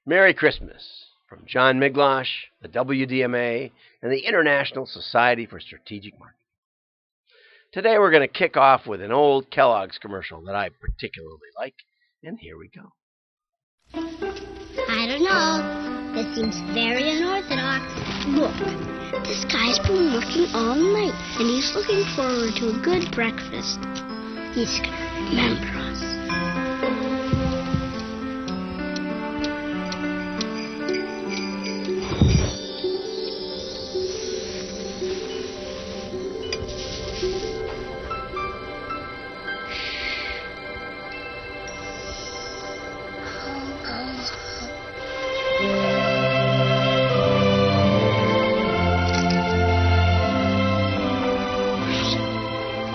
Merry Christmas from John Miglosh, the WDMA, and the International Society for Strategic Marketing. Today we're going to kick off with an old Kellogg's commercial that I particularly like, and here we go. I don't know. This seems very unorthodox. Look, this guy's been working all night, and he's looking forward to a good breakfast. He's gonna remember us.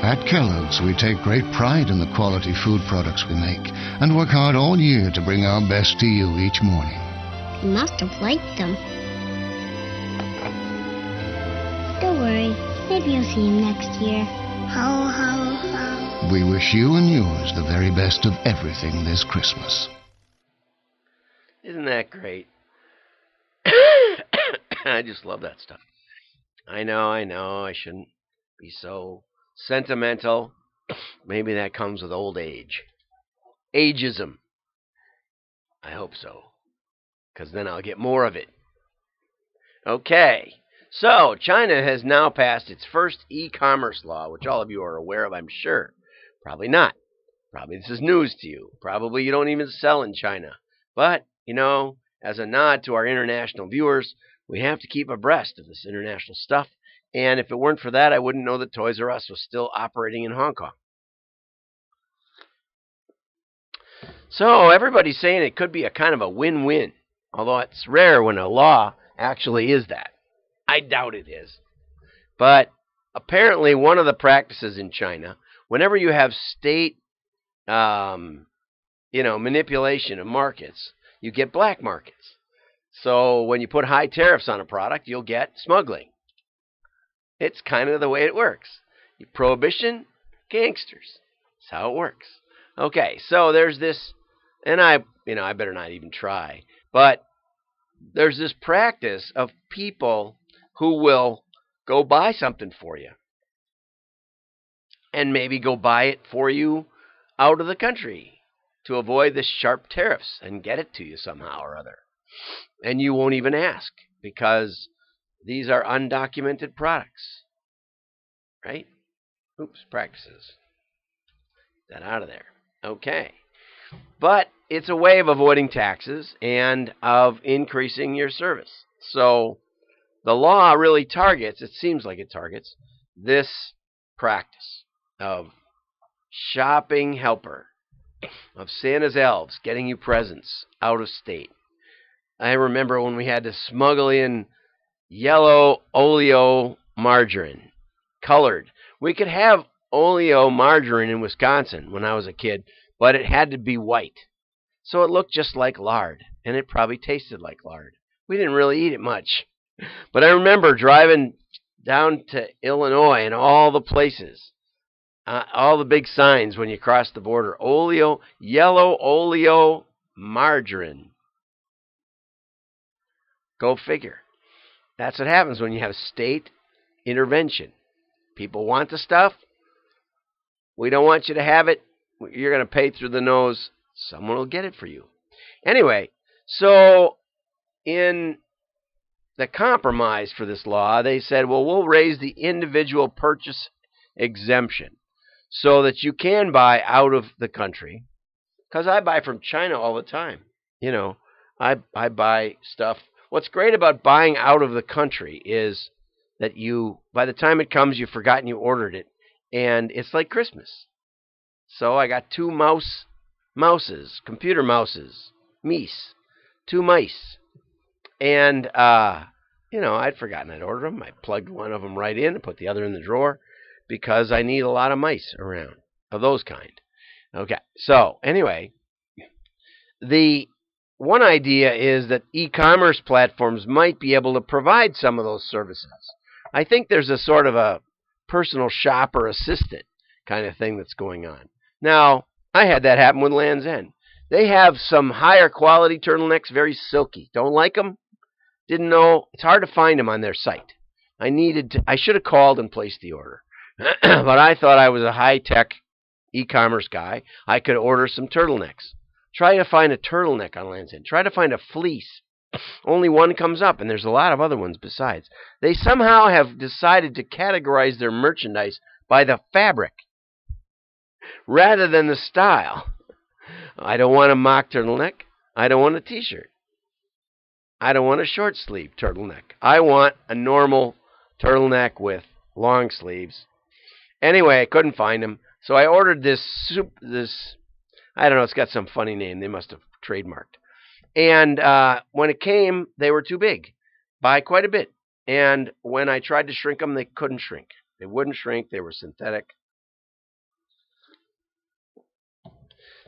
At Kellogg's, we take great pride in the quality food products we make and work hard all year to bring our best to you each morning. You must have liked them. Don't worry. Maybe you'll see him next year. Ho, ho, ho. We wish you and yours the very best of everything this Christmas. Isn't that great? I just love that stuff. I know, I shouldn't be so sentimental. Maybe that comes with old age. Ageism. I hope so, because then I'll get more of it. Okay, so China has now passed its first e-commerce law, which all of you are aware of, I'm sure. Probably not. Probably this is news to you. Probably you don't even sell in China. But, you know, as a nod to our international viewers, we have to keep abreast of this international stuff. And if it weren't for that, I wouldn't know that Toys R Us was still operating in Hong Kong. So everybody's saying it could be a kind of a win-win, although it's rare when a law actually is that. I doubt it is. But apparently one of the practices in China, whenever you have state manipulation of markets, you get black markets. So when you put high tariffs on a product, you'll get smuggling. It's kind of the way it works. Prohibition, gangsters. That's how it works. Okay, so there's this, and I better not even try, but there's this practice of people who will go buy something for you and maybe go buy it for you out of the country to avoid the sharp tariffs and get it to you somehow or other. And you won't even ask because these are undocumented products, right? Oops, practices. Get that out of there. Okay. But it's a way of avoiding taxes and of increasing your service. So the law really targets, it seems like it targets, this practice of shopping helper, of Santa's elves getting you presents out of state. I remember when we had to smuggle in yellow oleo margarine, colored. We could have oleo margarine in Wisconsin when I was a kid, but it had to be white. So it looked just like lard, and it probably tasted like lard. We didn't really eat it much. But I remember driving down to Illinois and all the places, all the big signs when you cross the border. Oleo, yellow oleo margarine. Go figure. That's what happens when you have state intervention. People want the stuff. We don't want you to have it. You're going to pay through the nose. Someone will get it for you. Anyway, so in the compromise for this law, they said, well, we'll raise the individual purchase exemption so that you can buy out of the country. Because I buy from China all the time. You know, I buy stuff. What's great about buying out of the country is that by the time it comes, you've forgotten you ordered it, and it's like Christmas. So I got two mouses, computer mouses, two mice, and I'd forgotten I'd ordered them. I plugged one of them right in and put the other in the drawer because I need a lot of mice around of those kind. Okay, so anyway, the one idea is that e-commerce platforms might be able to provide some of those services. I think there's a sort of a personal shopper assistant kind of thing that's going on. Now, I had that happen with Land's End. They have some higher quality turtlenecks, very silky. Don't like them? Didn't know. It's hard to find them on their site. I should have called and placed the order. But I thought I was a high-tech e-commerce guy. I could order some turtlenecks. Try to find a turtleneck on Land's End. Try to find a fleece. Only one comes up, and there's a lot of other ones besides. They somehow have decided to categorize their merchandise by the fabric rather than the style. I don't want a mock turtleneck. I don't want a t-shirt. I don't want a short sleeve turtleneck. I want a normal turtleneck with long sleeves. Anyway, I couldn't find them, so I ordered this, I don't know, it's got some funny name. They must have trademarked. And when it came, they were too big by quite a bit. And when I tried to shrink them, they couldn't shrink. They wouldn't shrink. They were synthetic.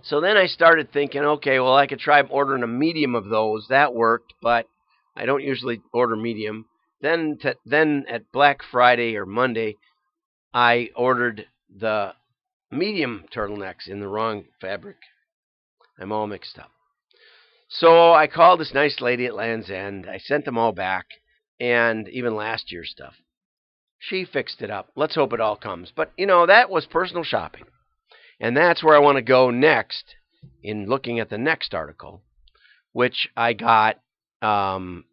So then I started thinking, okay, well, I could try ordering a medium of those. That worked, but I don't usually order medium. Then at Black Friday or Monday, I ordered the medium turtlenecks in the wrong fabric. I'm all mixed up. So I called this nice lady at Land's End. I sent them all back, and even last year's stuff. She fixed it up. Let's hope it all comes. But, that was personal shopping. And that's where I want to go next in looking at the next article, which I got from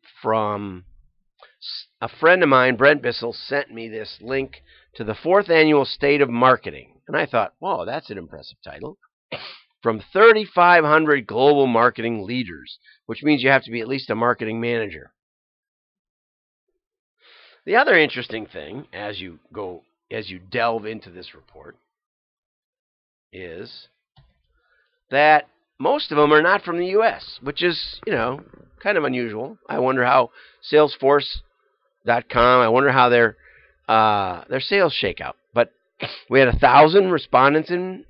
a friend of mine. Brent Bissell sent me this link to the 4th Annual State of Marketing. And I thought, whoa, that's an impressive title. From 3,500 global marketing leaders, which means you have to be at least a marketing manager. The other interesting thing, as you delve into this report, is that most of them are not from the U.S., which is, kind of unusual. I wonder how SalesForce.com, I wonder how their sales shake out. But we had 1,000 respondents in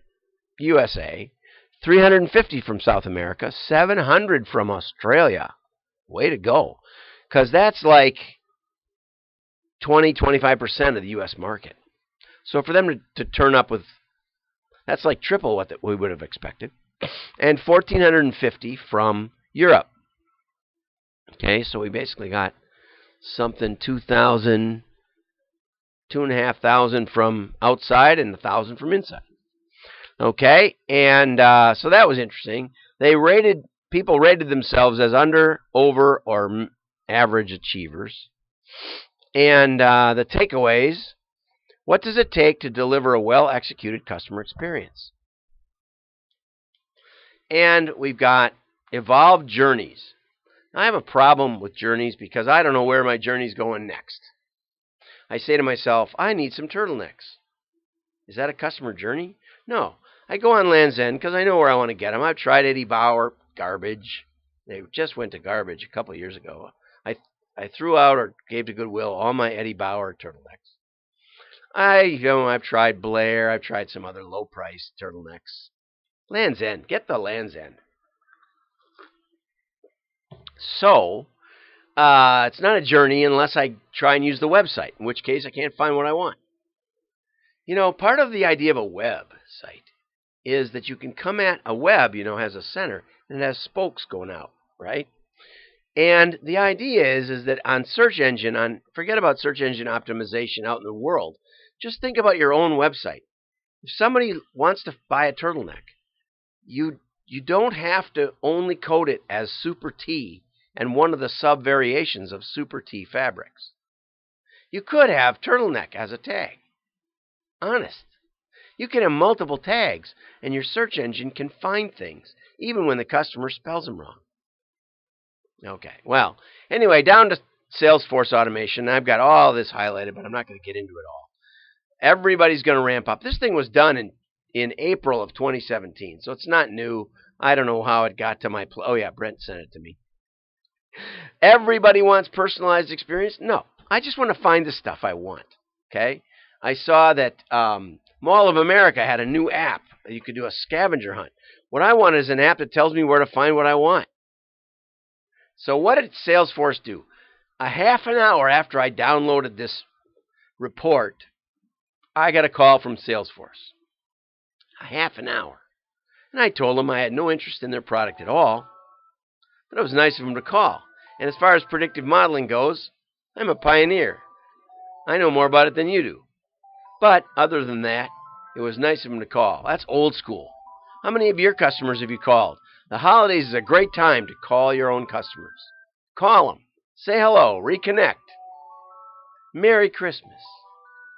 USA, 350 from South America, 700 from Australia. Way to go. Because that's like 20-25% of the U.S. market. So for them to turn up with, that's like triple what we would have expected. And 1,450 from Europe. Okay, so we basically got something 2,000, 2,500 from outside and 1,000 from inside. Okay, and so that was interesting. People rated themselves as under, over, or average achievers. And the takeaways: what does it take to deliver a well-executed customer experience? And we've got evolved journeys. I have a problem with journeys because I don't know where my journey's going next. I say to myself, I need some turtlenecks. Is that a customer journey? No. I go on Land's End because I know where I want to get them. I've tried Eddie Bauer, garbage. They just went to garbage a couple of years ago. I threw out or gave to Goodwill all my Eddie Bauer turtlenecks. I've tried Blair. I've tried some other low-priced turtlenecks. Land's End. Get the Land's End. So, it's not a journey unless I try and use the website, in which case I can't find what I want. Part of the idea of a website is that you can come at a web, has a center, and it has spokes going out, right? And the idea is that on search engine, forget about search engine optimization out in the world. Just think about your own website. If somebody wants to buy a turtleneck, you don't have to only code it as Super T and one of the sub-variations of Super T fabrics. You could have turtleneck as a tag. Honest. You can have multiple tags, and your search engine can find things, even when the customer spells them wrong. Okay, well, anyway, down to Salesforce automation. I've got all this highlighted, but I'm not going to get into it all. Everybody's going to ramp up. This thing was done in April of 2017, so it's not new. I don't know how it got to my oh yeah, Brent sent it to me. Everybody wants personalized experience? No, I just want to find the stuff I want. Okay, I saw that Mall of America had a new app. You could do a scavenger hunt. What I want is an app that tells me where to find what I want. So what did Salesforce do? A half an hour after I downloaded this report, I got a call from Salesforce. A half an hour. And I told him I had no interest in their product at all. But it was nice of him to call. And as far as predictive modeling goes, I'm a pioneer. I know more about it than you do. But other than that, it was nice of him to call. That's old school. How many of your customers have you called? The holidays is a great time to call your own customers. Call them. Say hello. Reconnect. Merry Christmas.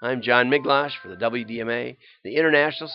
I'm John Miglash for the WDMA, the International